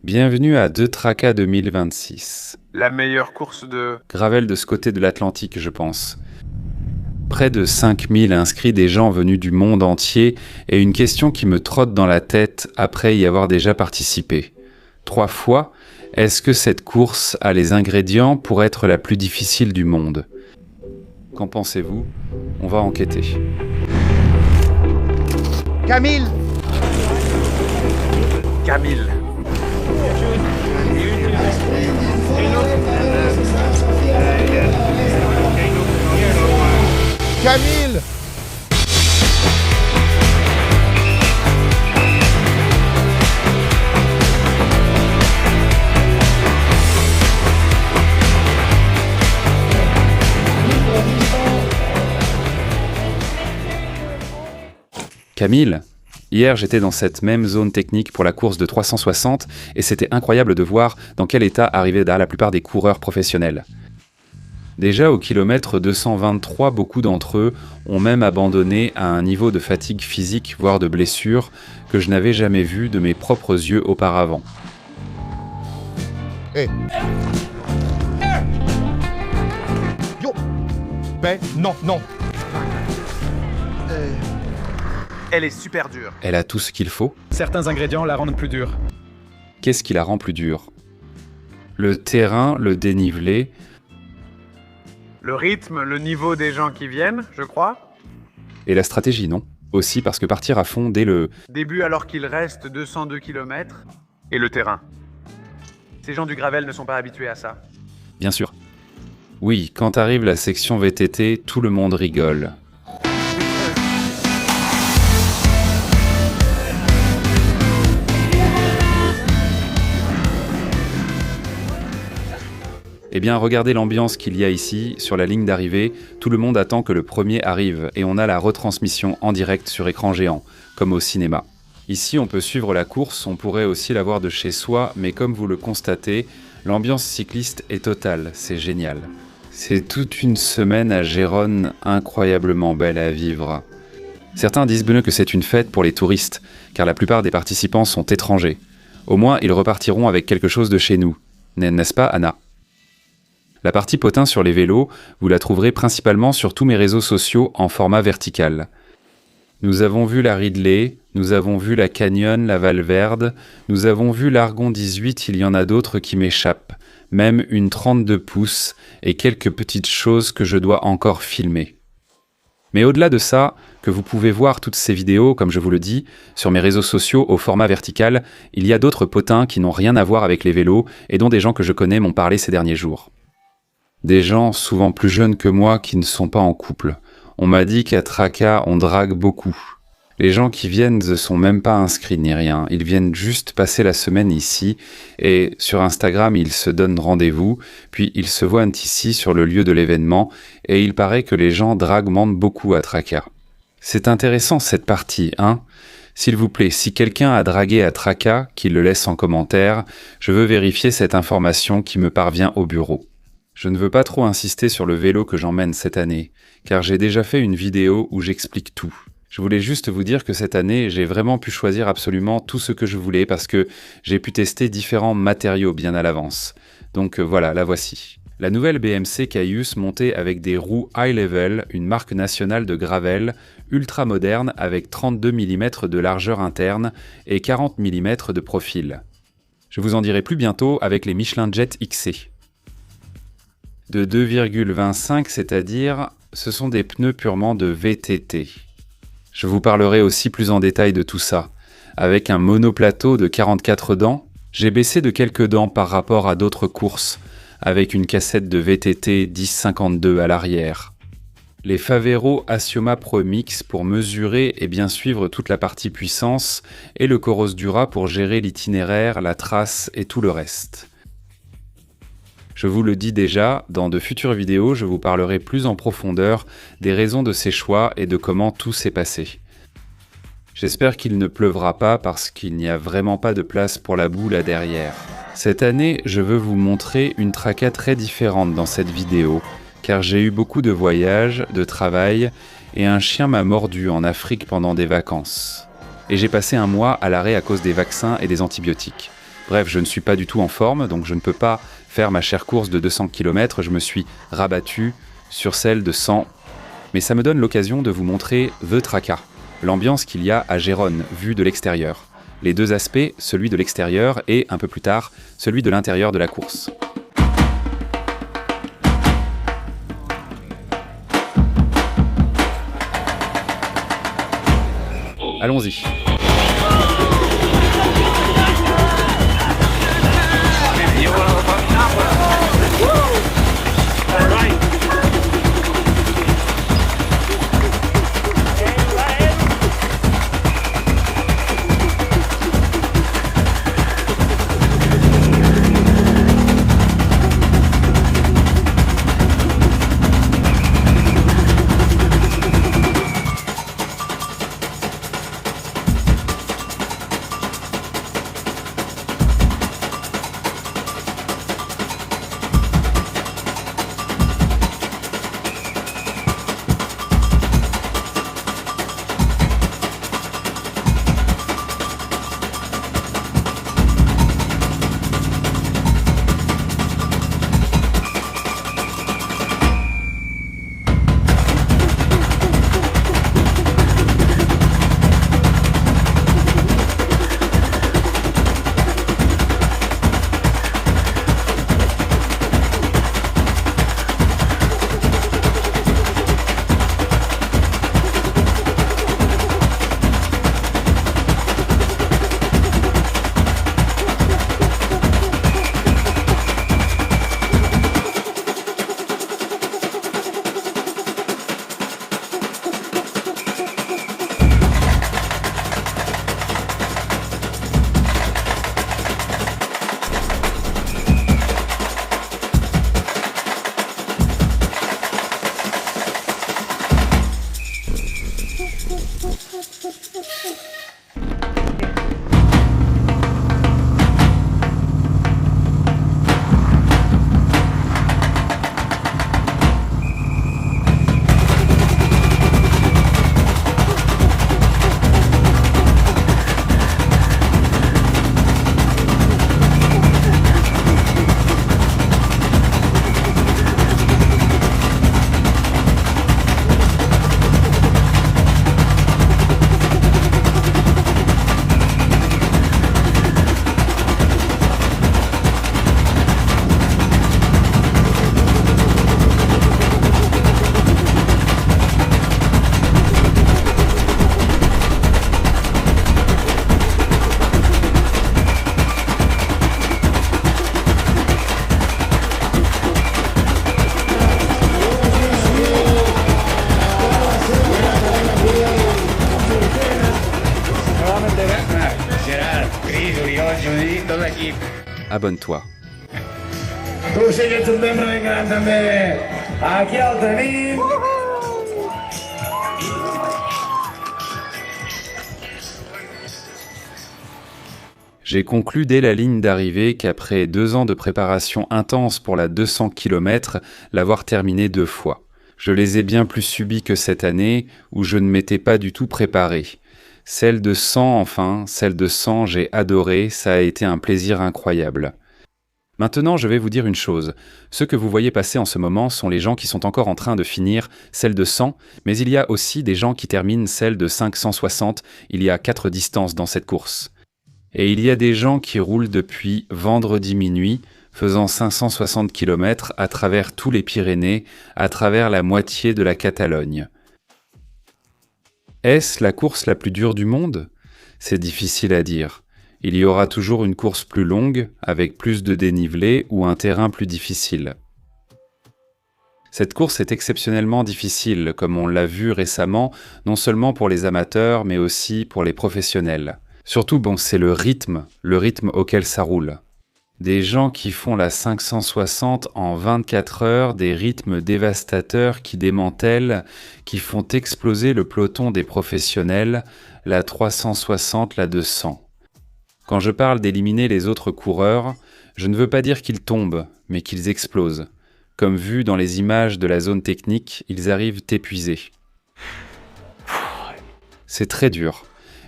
Bienvenue à Deux Tracas 2026. La meilleure course de... Gravel de ce côté de l'Atlantique, je pense. Près de 5000 inscrits, des gens venus du monde entier, et une question qui me trotte dans la tête après y avoir déjà participé. 3 fois, est-ce que cette course a les ingrédients pour être la plus difficile du monde ? Qu'en pensez-vous ? On va enquêter. Camille! Camille. Camille! Camille, hier j'étais dans cette même zone technique pour la course de 360 et c'était incroyable de voir dans quel état arrivaient la plupart des coureurs professionnels. Déjà au kilomètre 223, beaucoup d'entre eux ont même abandonné à un niveau de fatigue physique, voire de blessure, que je n'avais jamais vu de mes propres yeux auparavant. Hé! Yo! Ben, non. Elle est super dure. Elle a tout ce qu'il faut. Certains ingrédients la rendent plus dure. Qu'est-ce qui la rend plus dure ? Le terrain, le dénivelé, Le rythme, le niveau des gens qui viennent, je crois. et la stratégie, non ? Aussi parce que partir à fond dès le... Début alors qu'il reste 202 km. Et le terrain. Ces gens du gravel ne sont pas habitués à ça. Bien sûr. Oui, quand arrive la section VTT, tout le monde rigole. Eh bien, regardez l'ambiance qu'il y a ici, sur la ligne d'arrivée, tout le monde attend que le premier arrive, et on a la retransmission en direct sur écran géant, comme au cinéma. Ici, on peut suivre la course, on pourrait aussi la voir de chez soi, mais comme vous le constatez, l'ambiance cycliste est totale, c'est génial. C'est toute une semaine à Gérone incroyablement belle à vivre. Certains disent que c'est une fête pour les touristes, car la plupart des participants sont étrangers. Au moins, ils repartiront avec quelque chose de chez nous. N'est-ce pas, Anna ? La partie potin sur les vélos, vous la trouverez principalement sur tous mes réseaux sociaux en format vertical. Nous avons vu la Ridley, nous avons vu la Canyon, la Valverde, nous avons vu l'Argon 18, il y en a d'autres qui m'échappent, même une 32 pouces et quelques petites choses que je dois encore filmer. Mais au-delà de ça, que vous pouvez voir toutes ces vidéos, comme je vous le dis, sur mes réseaux sociaux au format vertical, il y a d'autres potins qui n'ont rien à voir avec les vélos et dont des gens que je connais m'ont parlé ces derniers jours. Des gens souvent plus jeunes que moi qui ne sont pas en couple. On m'a dit qu'à Traca, on drague beaucoup. Les gens qui viennent ne sont même pas inscrits ni rien. Ils viennent juste passer la semaine ici et sur Instagram, ils se donnent rendez-vous, puis ils se voient ici sur le lieu de l'événement et il paraît que les gens draguent beaucoup à Traca. C'est intéressant cette partie, hein ? S'il vous plaît, si quelqu'un a dragué à Traca, qu'il le laisse en commentaire, je veux vérifier cette information qui me parvient au bureau. Je ne veux pas trop insister sur le vélo que j'emmène cette année, car j'ai déjà fait une vidéo où j'explique tout. Je voulais juste vous dire que cette année, j'ai vraiment pu choisir absolument tout ce que je voulais parce que j'ai pu tester différents matériaux bien à l'avance. Donc voilà, la voici. La nouvelle BMC Caius montée avec des roues High Level, une marque nationale de gravel, ultra moderne avec 32 mm de largeur interne et 40 mm de profil. Je vous en dirai plus bientôt avec les Michelin Jet XC. De 2,25, c'est-à-dire, ce sont des pneus purement de VTT. Je vous parlerai aussi plus en détail de tout ça. Avec un monoplateau de 44 dents, j'ai baissé de quelques dents par rapport à d'autres courses, avec une cassette de VTT 1052 à l'arrière. Les Favero Asioma Pro Mix pour mesurer et bien suivre toute la partie puissance, et le Coros Dura pour gérer l'itinéraire, la trace et tout le reste. Je vous le dis déjà, dans de futures vidéos, je vous parlerai plus en profondeur des raisons de ces choix et de comment tout s'est passé. J'espère qu'il ne pleuvra pas parce qu'il n'y a vraiment pas de place pour la boue là derrière. Cette année, je veux vous montrer une Traca très différente dans cette vidéo, car j'ai eu beaucoup de voyages, de travail, et un chien m'a mordu en Afrique pendant des vacances. Et j'ai passé un mois à l'arrêt à cause des vaccins et des antibiotiques. Bref, je ne suis pas du tout en forme, donc je ne peux pas faire ma chère course de 200 km, je me suis rabattu sur celle de 100. Mais ça me donne l'occasion de vous montrer The Traca, l'ambiance qu'il y a à Gérone, vue de l'extérieur. Les deux aspects, celui de l'extérieur et, un peu plus tard, celui de l'intérieur de la course. Allons-y. Abonne-toi. Tu sei che tu membro di grande me. A chi ho tenuto? J'ai conclu dès la ligne d'arrivée qu'après 2 ans de préparation intense pour la 200 km, l'avoir terminée 2 fois. Je les ai bien plus subis que cette année, où je ne m'étais pas du tout préparé. Celle de 100, enfin, celle de 100, j'ai adoré, ça a été un plaisir incroyable. Maintenant, je vais vous dire une chose. Ceux que vous voyez passer en ce moment sont les gens qui sont encore en train de finir celle de 100, mais il y a aussi des gens qui terminent celle de 560, il y a 4 distances dans cette course. Et il y a des gens qui roulent depuis vendredi minuit, faisant 560 km à travers tous les Pyrénées, à travers la moitié de la Catalogne. Est-ce la course la plus dure du monde ? C'est difficile à dire. Il y aura toujours une course plus longue, avec plus de dénivelé ou un terrain plus difficile. Cette course est exceptionnellement difficile, comme on l'a vu récemment, non seulement pour les amateurs, mais aussi pour les professionnels. Surtout, c'est le rythme auquel ça roule. Des gens qui font la 560 en 24 heures, des rythmes dévastateurs qui démantèlent, qui font exploser le peloton des professionnels, la 360, la 200. Quand je parle d'éliminer les autres coureurs, je ne veux pas dire qu'ils tombent, mais qu'ils explosent. Comme vu dans les images de la zone technique, ils arrivent épuisés. C'est très dur.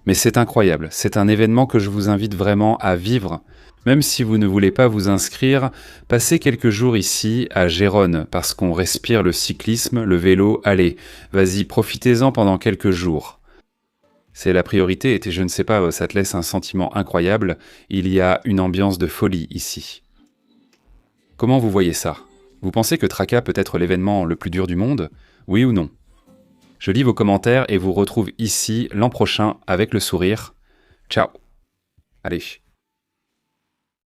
Mais c'est incroyable, c'est un événement que je vous invite vraiment à vivre. Même si vous ne voulez pas vous inscrire, passez quelques jours ici à Gérone, parce qu'on respire le cyclisme, le vélo, allez, vas-y, profitez-en pendant quelques jours. C'est la priorité, et je ne sais pas, ça te laisse un sentiment incroyable, il y a une ambiance de folie ici. Comment vous voyez ça? Vous pensez que Traka peut être l'événement le plus dur du monde? Oui ou non? Je lis vos commentaires et vous retrouve ici l'an prochain avec le sourire. Ciao. Allez.